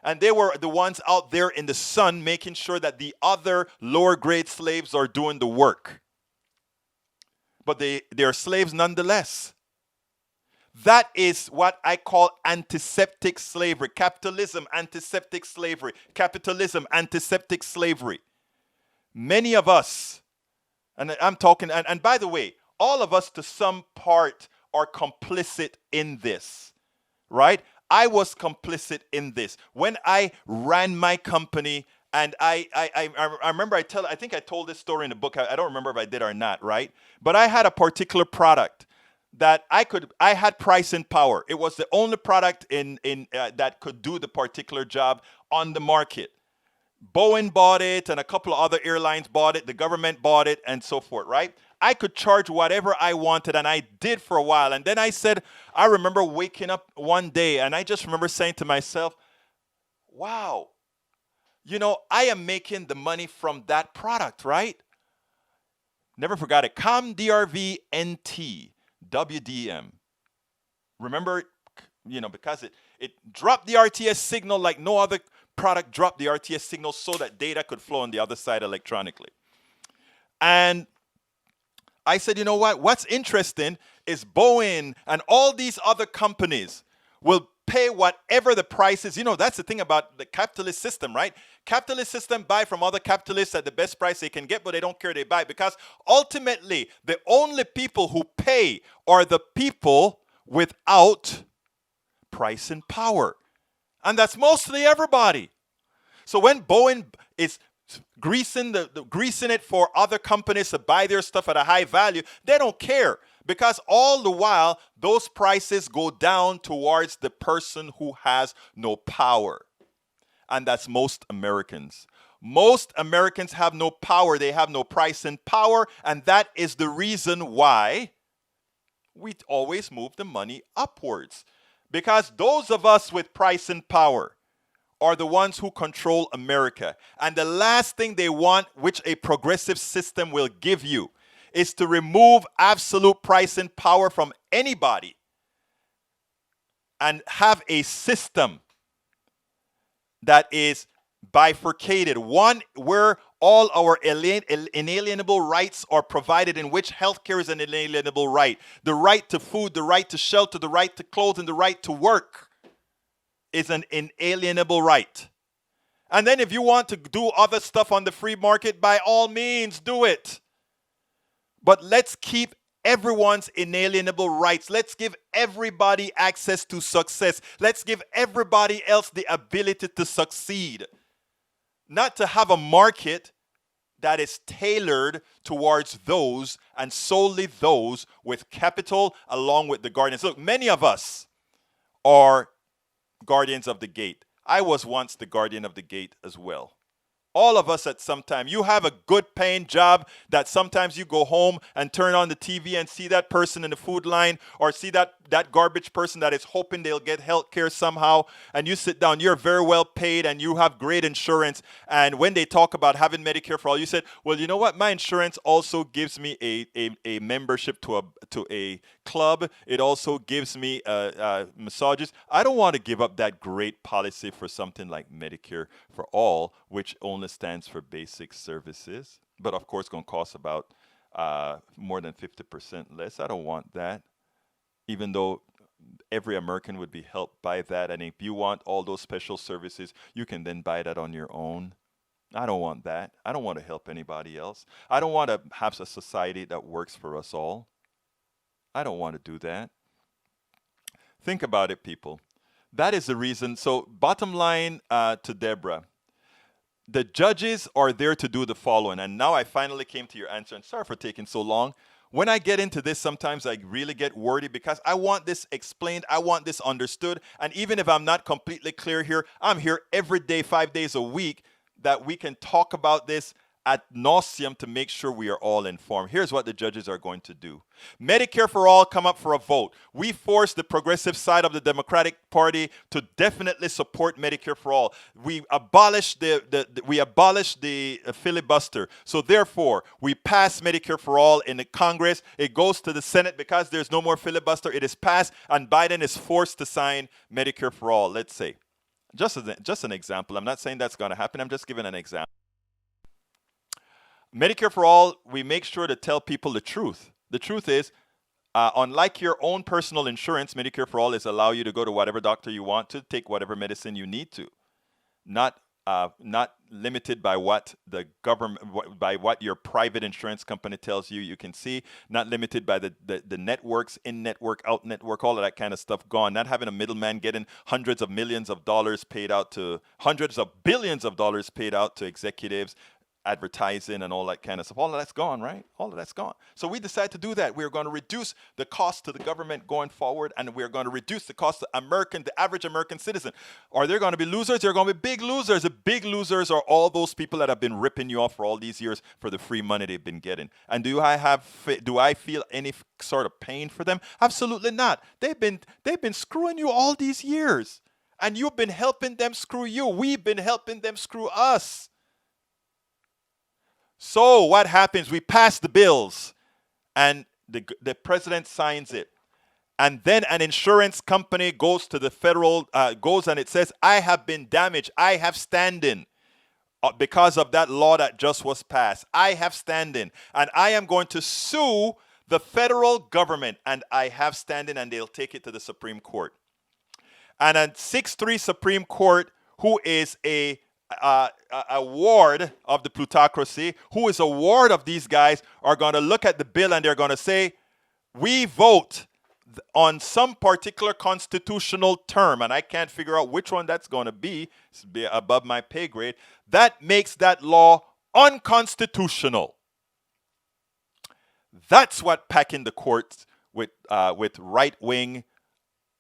[SPEAKER 1] And they were the ones out there in the sun making sure that the other lower grade slaves are doing the work. But they're slaves nonetheless. That is what I call antiseptic slavery. Capitalism, antiseptic slavery. Capitalism, antiseptic slavery. Many of us, and I'm talking, and by the way, all of us to some part are complicit in this, right? I was complicit in this. When I ran my company, and I remember I think I told this story in the book. I don't remember if I did or not, right? But I had a particular product that I had pricing power. It was the only product in that could do the particular job on the market. Boeing bought it, and a couple of other airlines bought it. The government bought it, and so forth, right? I could charge whatever I wanted, and I did for a while. And then I remember waking up one day, and I just remember saying to myself, wow, I am making the money from that product, right? Never forgot it. ComDRVNT, WDM. Remember, because it dropped the RTS signal like no other product dropped the RTS signal so that data could flow on the other side electronically. And I said, you know what? What's interesting is Boeing and all these other companies will pay whatever the price is. That's the thing about the capitalist system, right? Capitalist system buy from other capitalists at the best price they can get, but they don't care, they buy. Because ultimately, the only people who pay are the people without pricing power. And that's mostly everybody. So when Boeing is greasing it for other companies to buy their stuff at a high value, they don't care. Because all the while, those prices go down towards the person who has no power. And that's most Americans. Most Americans have no power. They have no pricing power. And that is the reason why we always move the money upwards. Because those of us with pricing power are the ones who control America. And the last thing they want, which a progressive system will give you, is to remove absolute pricing power from anybody and have a system that is bifurcated. One where all our inalienable rights are provided, in which healthcare is an inalienable right. The right to food, the right to shelter, the right to clothes, and the right to work is an inalienable right. And then if you want to do other stuff on the free market, by all means, do it. But let's keep everyone's inalienable rights. Let's give everybody access to success. Let's give everybody else the ability to succeed. Not to have a market that is tailored towards those and solely those with capital along with the guardians. Look, many of us are guardians of the gate. I was once the guardian of the gate as well. All of us at some time. You have a good paying job that sometimes you go home and turn on the TV and see that person in the food line, or see that garbage person that is hoping they'll get health care somehow, and you sit down. You're very well paid and you have great insurance, and when they talk about having Medicare for all, you said, well, you know what? My insurance also gives me a membership to a club. It also gives me massages. I don't want to give up that great policy for something like Medicare for all, which only stands for basic services, but of course going to cost about more than 50% less. I don't want that, even though every American would be helped by that. And if you want all those special services, you can then buy that on your own. I don't want that. I don't want to help anybody else. I don't want to have a society that works for us all. I don't want to do that. Think about it, people. That is the reason. So bottom line to Deborah, the judges are there to do the following. And now I finally came to your answer. And sorry for taking so long. When I get into this, sometimes I really get worried because I want this explained. I want this understood. And even if I'm not completely clear here, I'm here every day, 5 days a week, that we can talk about this ad nauseum to make sure we are all informed. Here's what the judges are going to do. Medicare for all come up for a vote. We force the progressive side of the Democratic Party to definitely support Medicare for all. We abolish the filibuster. So therefore, we pass Medicare for all in the Congress. It goes to the Senate because there's no more filibuster. It is passed, and Biden is forced to sign Medicare for all. Let's say, just an example. I'm not saying that's going to happen. I'm just giving an example. Medicare for all, we make sure to tell people the truth. The truth is, unlike your own personal insurance, Medicare for all is allow you to go to whatever doctor you want to, take whatever medicine you need to. Not not limited by what the government, by what your private insurance company tells you. You can see, not limited by the networks, in network, out network, all of that kind of stuff gone. Not having a middleman getting hundreds of millions of dollars paid out to, hundreds of billions of dollars paid out to executives, advertising and all that kind of stuff. All of that's gone, right? All of that's gone. So we decided to do that. We're going to reduce the cost to the government going forward, and we're going to reduce the cost to the average American citizen. Are there going to be losers? There are going to be big losers. The big losers are all those people that have been ripping you off for all these years for the free money they've been getting. And do I feel any sort of pain for them? Absolutely not. They've been screwing you all these years, and you've been helping them screw you. We've been helping them screw us. So what happens? We pass the bills, and the president signs it. And then an insurance company goes to the federal, goes and it says, I have been damaged. I have standing because of that law that just was passed. I have standing, and I am going to sue the federal government, and I have standing, and they'll take it to the Supreme Court. And a 6-3 Supreme Court, who is a ward of the plutocracy, who is a ward of these guys, are going to look at the bill and they're going to say, we vote on some particular constitutional term, and I can't figure out which one that's going to be. It's above my pay grade. That makes that law unconstitutional. That's what packing the courts with right-wing,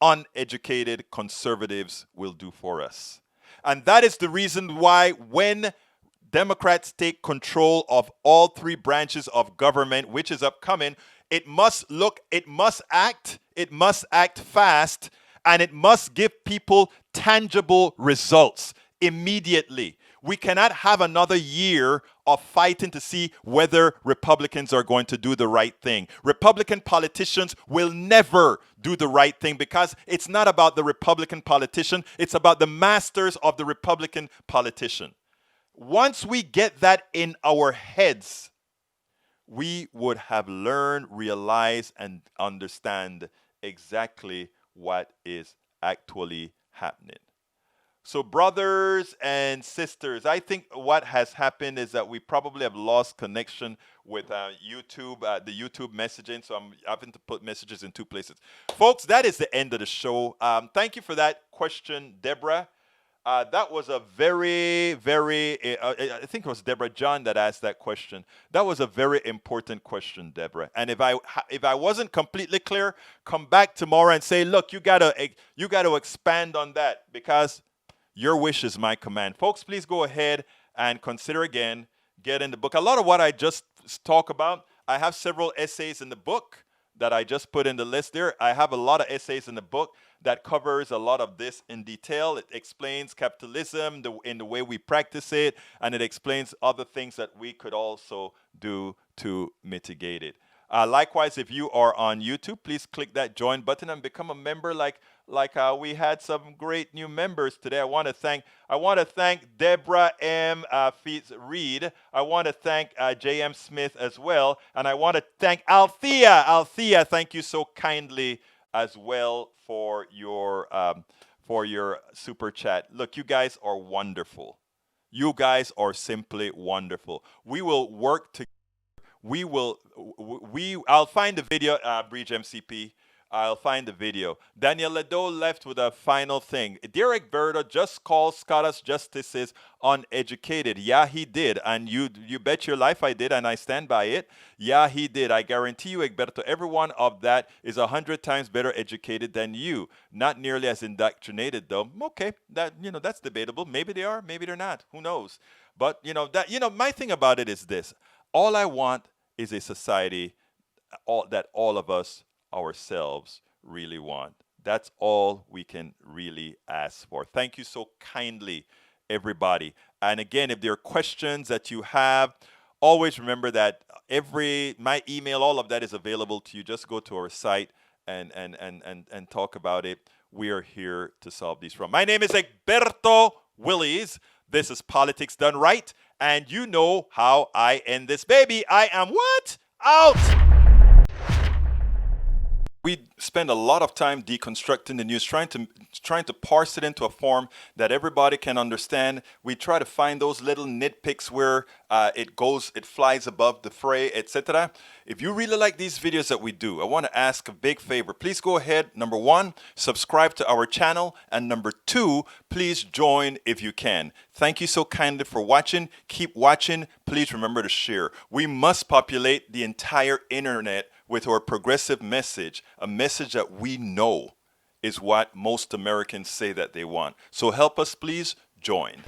[SPEAKER 1] uneducated conservatives will do for us. And that is the reason why when Democrats take control of all three branches of government, which is upcoming, it must act fast, and it must give people tangible results immediately. We cannot have another year of fighting to see whether Republicans are going to do the right thing. Republican politicians will never do the right thing because it's not about the Republican politician. It's about the masters of the Republican politician. Once we get that in our heads, we would have learned, realized, and understand exactly what is actually happening. So brothers and sisters, I think what has happened is that we probably have lost connection with YouTube, the YouTube messaging. So I'm having to put messages in two places. Folks, that is the end of the show. Thank you for that question, Deborah. That was a very, I think it was Deborah John that asked that question. That was a very important question, Deborah. And if I wasn't completely clear, come back tomorrow and say, look, you gotta expand on that, because your wish is my command. Folks, please go ahead and consider again, get in the book. A lot of what I just talk about, I have several essays in the book that I just put in the list there. I have a lot of essays in the book that covers a lot of this in detail. It explains capitalism in the way we practice it, and it explains other things that we could also do to mitigate it. Likewise, if you are on YouTube, please click that join button and become a member. Like we had some great new members today. I want to thank Deborah M. Reed. I want to thank J.M. Smith as well, and I want to thank Althea. Althea, thank you so kindly as well for your super chat. Look, you guys are wonderful. You guys are simply wonderful. We will work together. I'll find the video, Bridge MCP. I'll find the video. Daniel Ledo left with a final thing. Derek Berto just called Scottish justices uneducated. Yeah, he did. And you bet your life I did, and I stand by it. Yeah, he did. I guarantee you, Egberto, every one of that is 100 times better educated than you. Not nearly as indoctrinated, though. Okay, that's debatable. Maybe they are, maybe they're not. Who knows? But my thing about it is this. All I want is a society that all of us ourselves really want. That's all we can really ask for. Thank you so kindly, everybody. And again, if there are questions that you have, always remember that my email, all of that is available to you. Just go to our site and talk about it. We are here to solve these problems. My name is Egberto Willies. This is Politics Done Right. And you know how I end this baby. I am what? Out! We spend a lot of time deconstructing the news, trying to parse it into a form that everybody can understand. We try to find those little nitpicks where it flies above the fray, etc. If you really like these videos that we do, I want to ask a big favor. Please go ahead, number 1, subscribe to our channel, and number 2, please join if you can. Thank you so kindly for watching. Keep watching. Please remember to share. We must populate the entire internet with our progressive message, a message that we know is what most Americans say that they want. So help us, please join.